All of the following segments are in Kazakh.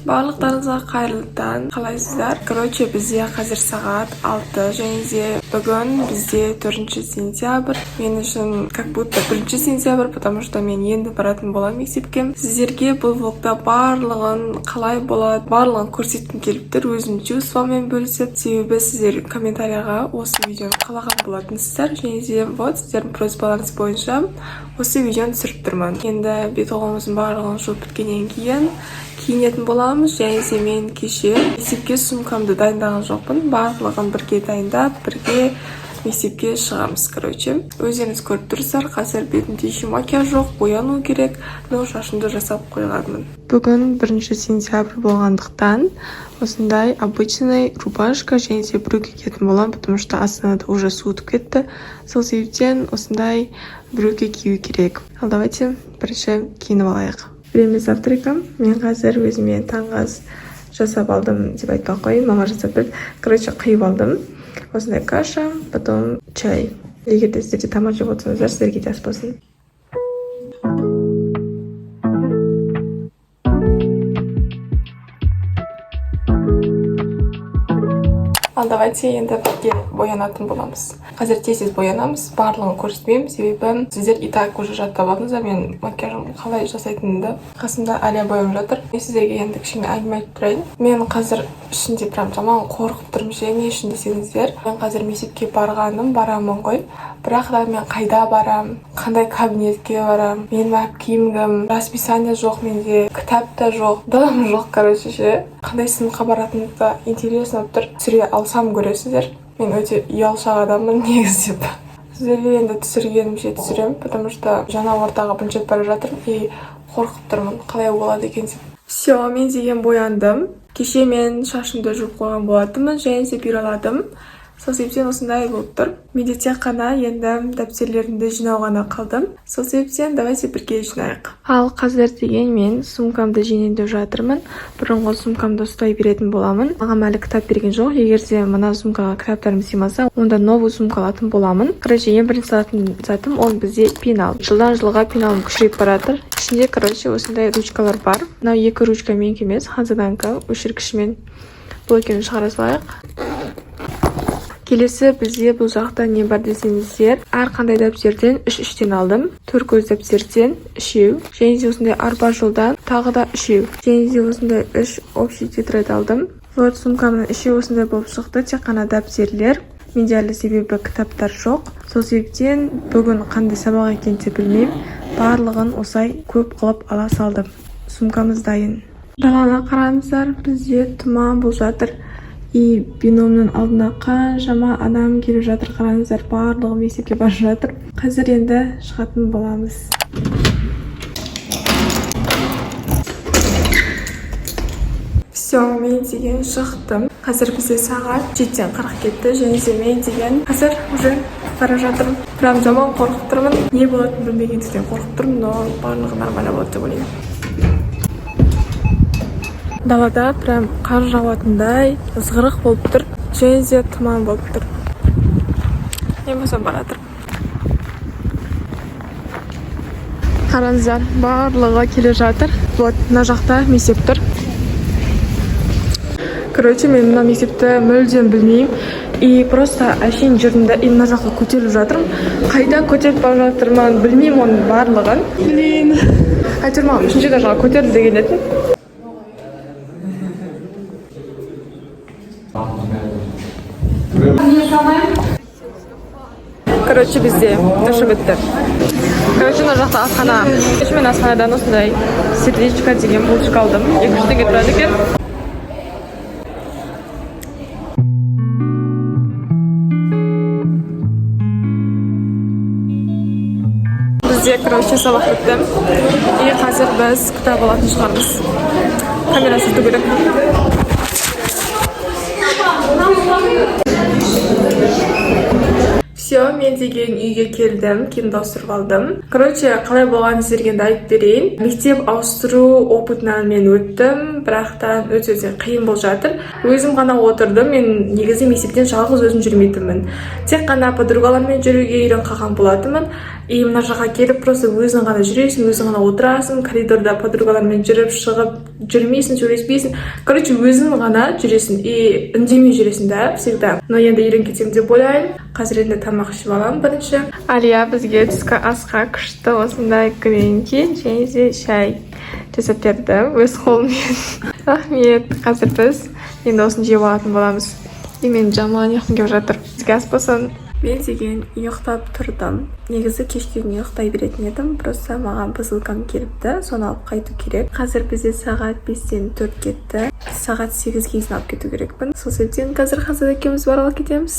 Барлықтарыңызға қайырлы таң. Қалайсыздар? Короче, бізде қазір сағат 6 және де бүгін бізде 4 сентябрь. Мен үшін как будто 1 сентябрь, потому что мен енді баратын боламын мектепке. Сіздерге бұл влогта барлығын қалай болады, барлығын көрсеткім келіп тұр. Өзім чувствомен бөлісіп, себебі сіздер комментарияға осы видеоны қалаған болатынсыздар. Және де вот сіздердің просьбаларыңыз бойынша осы видеоны түсіріп тұрмын. Енді бет-қолымыздың барлығын жуып біткеннен кейін киінетін боламыз. Және де мен кеше мектепке сумкамды дайындаған жоқпын. Барлығын бірге дайындап, бірге мектепке шығамыз. Короче, өздеріңіз көріп тұрсыздар, қазір бетімде еш макияж жоқ, бояну керек, но шашымды жасап қойғанмын. Бүгін 1 сентябрь болғандықтан осындай обычный рубашка және де брюки киетін боламын, потому что Астанада уже суытып кетті. Сол себептен осындай брюки кию керек. Ал давайте бірінші киініп алайық. Время завтрака. Мен қазір өзіме таңғы ас жасап алдым деп айтпай қойын, мама жасап берді. Короче, қиып алдым. Осындай каша, потом чай. Егер де сіздерде тамақ жеп отырсаңыздар, сіздерге де ас болсын. Ал давайте енді бірге боянатын боламыз. Қазір тез боянамыз, барлығын көрсетпеймін, себебі сіздер и так уже жаттап алдыңыздар мен макияжым қалай жасайтынымды. Қасымда Алия бояп жатыр. Мен сіздерге енді кішкене әңгіме айтып тұрайын. Мен қазір ішінде прям жаман қорқып тұрмын. Не үшін десеңіздер, мен қазір мектепке барамын ғой. Бірақ та мен қайда барам, қандай кабинетке барам, менің әпкемгім, расписание жоқ менде, кітап та жоқ, дым жоқ, короче ше. Қандай сыныпқа баратынымды интересно болып тұр. Түсіре алсам көресіздер. Мен өте ұялшақ адаммын негізі. Сіздерге енді түсіргенімше түсіремін, потому что жаңа ортаға бірінші бара жатырмын и қорқып тұрмын, қалай болады екен деп. Все, мен деген бояндым. Кеше мен шашымды жуып қойған болатынмын, және де бұйраладым. Сол себептен осындай болып тұр. Менде тек қана енді дәптерлерімді жинау ғана қалдым. Сол себептен давайте бірге жинайық. Ал қазір деген мен сумкамды жинендеп жатырмын. Бұрынғы сумкамды ұстай беретін боламын. Маған әлі кітап берген жоқ. Егер де мына сумкаға кітаптарым сыймаса, онда новый сумка алатын боламын. Короче, ең бірінші алатын затым ол бізде пенал. Жылдан жылға пеналым күшейіп баратыр. Ішінде, короче, осындай ручкалар бар. Мынау екі ручка менікі емес, Ханзаданка өшіргішімен блокерін шығара салайық. Келесі бізде бұл жақта не бар десеңіздер, әр қандай дәптерден 3-3-тен алдым. Төркөз дәптерден 3, және де осындай арба жолдан тағы да 3, және де осындай 3 общий тетрадь алдым. Вот сумкамның іші осындай болып шықты, тек қана дәптерлер. Менде әлі себебі кітаптар жоқ. Сол себептен бүгін қандай сабақ екенін де білмеймін. Барлығын осай көп қылып ала салдым. Сумкамыз дайын. Даланы қараңыздар, бізде тұман болып жатыр. И биномның алдына қаншама адам келіп жатыр, қараңыздар, барлығы мектепке барып жатыр. Қазір енді шығатын боламыз. Все, мен деген шықтым. Қазір бізде сағат 7-тен 40 кетті, және де мен деген қазір уже бара жатырмын. Прям жаман қорқып тұрмын. Не болатынын білмегендіктен қорқып тұрмын, но барлығы нормально болады деп ойлаймын. Далада прям қар жауатындай ызғырық болып тұр, және де тұман болып тұр. Мен болсам бара жатырмын. Қараңыздар, барлығы келе жатыр. Вот, мына жақта мектеп тұр. Короче, мен мына мектепті мүлдем білмеймін. И просто әшейін жүрдім да, и мына жаққа көтеріліп жатырмын. Қайдан көтеріп бара жатырмын, білмеймін оның барлығын. Блин. Әйтеуір маған 3-ші этажға көтерілді келетін. Короче, бізде ұшып өтті. Короче, мына жақта асхана. Мен асханадан осындай сердечко деген булочка алдым. 200 теңге тұрады екен. Бізде, короче, сабақ өтті. И қазір біз кітап алатын шығармыз. Камера сүрту керек. Все, Все, мен деген үйге келдім, киімді ауыстырып алдым. Короче, қалай болғанын сіздерге де айтып берейін. Мектеп ауыстыру опытынан мен өттім, бірақтан өте қиын болып жатыр. Өзім ғана отырдым, мен негізі мектептен жалғыз өзім жүрмейтінмін. Тек қана подругалармен жүруге үйреніп қалған болатынмын. И мына жаққа келіп просто өзің ғана жүресің, өзің ғана отырасың, коридорда подругалармен жүріп шығып жүрмейсің, сөйлеспейсің. Короче, өзің ғана жүресің и үндемей жүресің да всегда. Но енді үйреніп кетсем деп ойлаймын. Қазір енді тамақ ішіп аламын бірінші. Алия бізге түскі асқа күшті осындай гренки және де шай жасап берді өз қолымен. Рахмет. Қазір біз енді осыны жеп алатын боламыз. И мен жаман ұйқым келіп жатыр. Бізге ас болсын. Мен деген ұйықтап тұрдым. Негізі кешке ұйықтай беретін едім. Просто маған посылкам келіпті. Соны алып қайту керек. Қазір бізде сағат 5-тен 4 кетті. Сағат 8-ге дейін алып кету керекпін. Сол себептен қазір Хазада екеуміз барлығы кетеміз.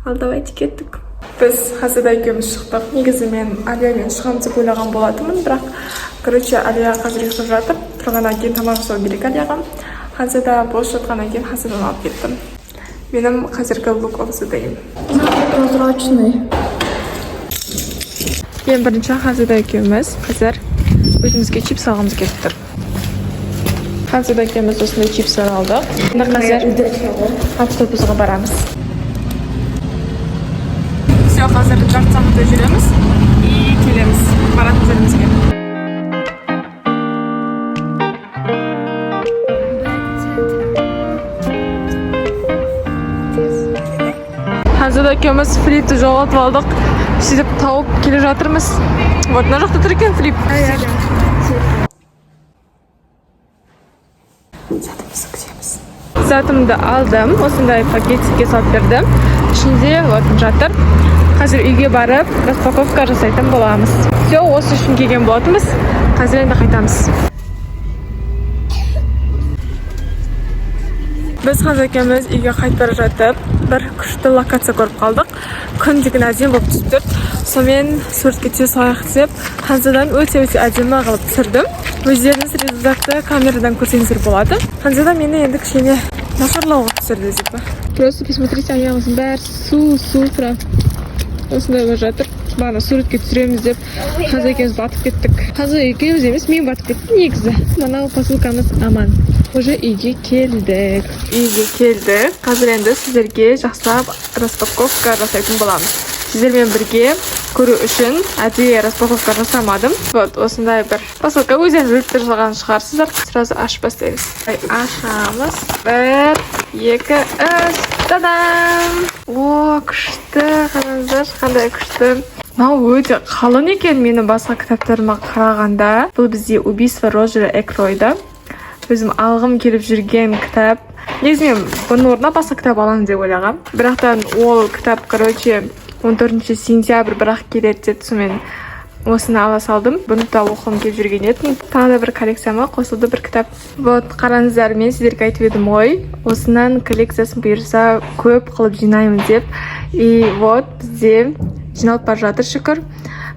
Ал давайте кеттік. Біз Хазада екеуміз шықтық. Негізі мен Алиямен шығамыз деп ойлаған болатынмын, бірақ короче Алия қазір ұйықтап жатыр. Тұрғаннан кейін тамақ жасау керек Алияға. Хазада бос жатқаннан кейін Хазадан алып кеттім. Менің қазіргі лук осыдайым. Прозрачный. Ең бірінші Хазада екеуміз қазір өзімізге чипс алғымыз келіп тұр. Хазада екеуміз осындай чипстар алдық. Енді қазір автобусға барамыз. Все, қазір жарты сағатта жүреміз и келеміз баратын жерімізге. Хазада екеуміз флипті жоғалтып алдық. Сөйтіп тауып келе жатырмыз. Вот, мына жақта тұр екен флип. Затымызды күтеміз. Затымды алдым. Осындай пакетикке салып бердім. Ішінде вот жатыр. Қазір үйге барып, распаковка жасайтын боламыз. Все, осы үшін келген болатынбыз. Қазір енді қайтамыз. Біз Хазада екеуміз үйге қайтып бара жатып, бір күшті локация көріп қалдық. Күн деген әдемі болып түсіп тұр. Сонымен суретке түсе салайық деп Хазадан өте әдемі қылып түсірдім. Өздеріңіз результатты камерадан көрсеңіздер болады. Хазада мені енді кішкене нашарлау қылып түсірді деп. Просто посмотрите, аяғымыздың бәрі су тұра. Осындай болып жатыр. Бағана суретке түсіреміз деп Хазада екеуміз батып кеттік. Хазада екеуміз емес, мен батып кеттім негізі. Мынау посылкамыз аман. Уже үйге келдік. Қазір енді сіздерге жақсылап распаковка жасайтын боламыз. Сіздермен бірге көру үшін әдейі распаковка жасамадым. Вот, осындай бір посылка өздеріңіз біліп тұрған шығарсыздар. Сразу ашып бастаймыз. Ашамыз. 1, 2, 3. Та-дам! О, күшті. Қараңыздар, қандай күшті. Мынау өте қалың екен менің басқа кітаптарыма қарағанда. Бұл бізде убийство Роджера Экройда. Өзім алғым келіп жүрген кітап. Негізі мен бұның орнына басқа кітап аламын деп ойлағам. Бірақтан ол кітап, короче, 14 сентябрь бірақ келеді деді. Сонымен осыны ала салдым. Бұны да оқығым келіп жүрген едім. Тағы да бір коллекцияма қосылды бір кітап. Вот, қараңыздар, мен сіздерге айтып едім ғой. Осынан коллекциясын бұйырса көп қылып жинаймын деп. И вот, бізде жиналып бара жатыр, шүкір.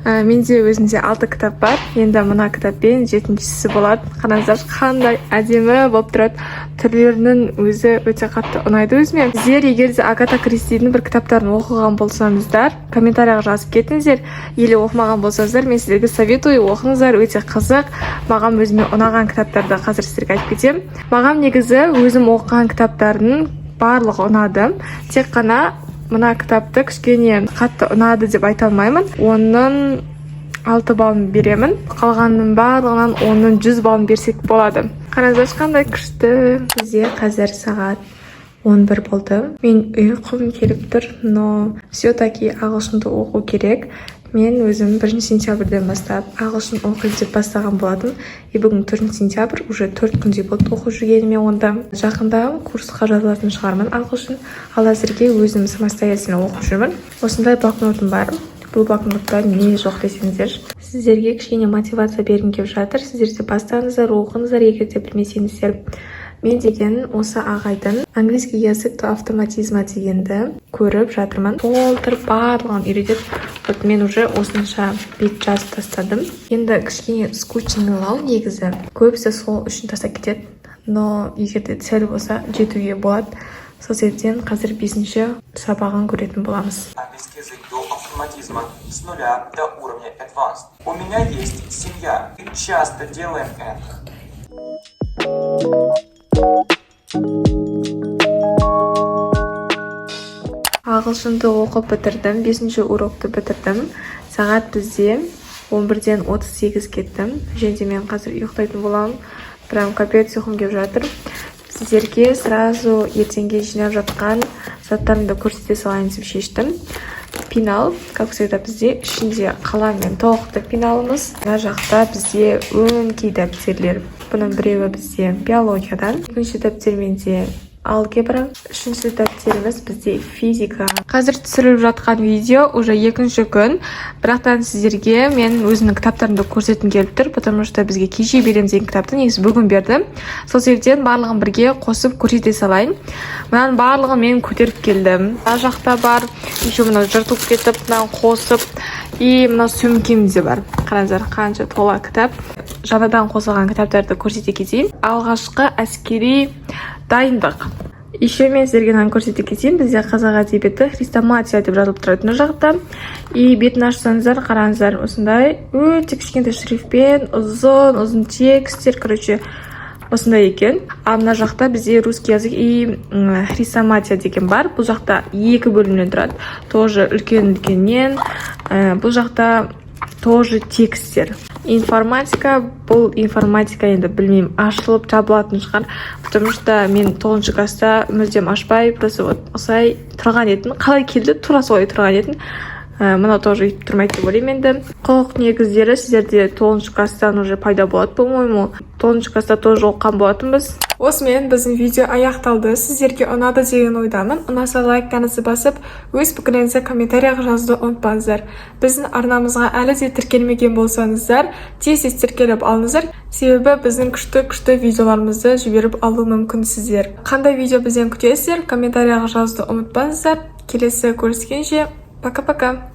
Менде өзімде 6 кітап бар. Енді мына кітаппен 7-шісі болады. Қараңыздар, қандай әдемі болып тұрады. Түрлерінің өзі өте қатты ұнайды өзіме. Сіздер егер де Агата Кристидің бір кітаптарын оқыған болсаңыздар, комментарияға жазып кетіңіздер. Или оқымаған болсаңыздар, мен сіздерге советую, оқыңыздар, өте қызық. Маған өзіме ұнаған кітаптарды қазір сіздерге айтып кетемін. Маған негізі өзім оқыған кітаптардың барлығы ұнады. Тек қана мына кітапты кішкене қатты ұнады деп айта алмаймын. Оның 6 балын беремін. Қалғанның барлығынан оның 100 балын берсек болады. Қараңыздар, қандай күшті. Бізде қазір сағат 11 болды. Мен ұйқым келіп тұр, но все-таки ағылшынды оқу керек. Мен өзім 1 сентябрьден бастап ағылшын оқиды деп бастаған болатын. И бүгін 4 сентябрь, уже 4 күндей болды оқу жүргеніме онда. Жақында курсқа жазылатын шығармын ағылшын. Ал әзірге өзім самостоятельно оқып жүрмін. Осындай блокнотым бар. Бұл блокнотта не жоқ десеңіздер. Сіздерге кішкене мотивация бергім келіп жатыр. Сіздер де бастаңыздар, оқыңыздар, егер де білмесеңіздер. Мен деген осы ағайдың английский язык то автоматизма дегенді көріп жатырмын. Толтырып барлығын үйретіп, вот мен уже осынша бет жазып тастадым. Енді кішкене скучнылау негізі. Көбісі сол үшін тастап кетеді. Но егер де цель болса жетуге болады. Сол себептен қазір 5-ші сабағын көретін боламыз. Английский язык до автоматизма с 0 до уровня Advanced. У меня есть семья. Мы часто делаем это. Ағылшынды оқып бітірдім, 5-ші урокты бітірдім. Сағат бізде 11-ден 38 кеттім. Және мен қазір ұйықтайтын боламын. Прям капец ұйқым келіп жатыр. Сіздерге сразу ертеңге жинап жатқан заттарымды көрсете салайын деп шештім. Пенал, как всегда, бізде ішінде қалам мен тоқты пеналымыз. Мына жақта бізде өңкей дәптерлер. Бұның біреуі бізде биологиядан, екінші дәптер менде алгебра, үшінші дәптеріміз бізде физика. Қазір түсіріліп жатқан видео уже 2-ші күн. Бірақтан сіздерге мен өзімнің кітаптарымды көрсеткім келіп тұр, потому что бізге кеше береміз деген кітапты негізі бүгін бердім. Сол себептен барлығын бірге қосып көрсете салайын. Мынаның барлығын мен көтеріп келдім. Ар жақта бар, еще мына жыртылып кетіп, мынаны қосып, и мына сөмкем де бар. Қараңыздар, қанша тола кітап. Жаңадан қосылған кітаптарды көрсете кетейін. Алғашқы әскери дайындық. Еще мен сіздерге мынаны көрсете кетейін. Бізде қазақ әдебиеті хрестоматия деп жазылып тұрады мына жақта. И бетін ашсаңыздар, қараңыздар, осындай өте кішкентай шрифтпен ұзын тексттер, короче, осындай екен. А мына жақта бізде русский язык и хрестоматия деген бар. Бұл жақта 2 бөлімнен тұрады. Тоже үлкен-үлкеннен. Бұл жақта тоже тексттер. Информатика, бұл информатика енді білмеймін, ашылып жабылатын шығар, потому что мен 9-ші класста мүлдем ашпай, просто вот осылай тұрған едім. Қалай келді, тура солай тұрған едім. Мына тоже өйтіп тұрмайды деп ойлаймын енді. Құқық негіздері сіздерде 9-ші класстан уже пайда болады, по-моему. 9-ші класста тоже оқыған болатынбыз. Осымен біздің видео аяқталды. Сіздерге ұнады деген ойдамын. Ұнаса лайктарыңызды басып, өз пікіріңізді комментарияға жазуды ұмытпаңыздар. Біздің арнамызға әлі де тіркелмеген болсаңыздар, тез тіркеліп алыңыздар. Себебі біздің күшті видеоларымызды жіберіп алу мүмкінсіздер. Қандай видео бізден күтесіздер? Комментарияға жазуды ұмытпаңыздар. Келесі көріскенше, пока-пока.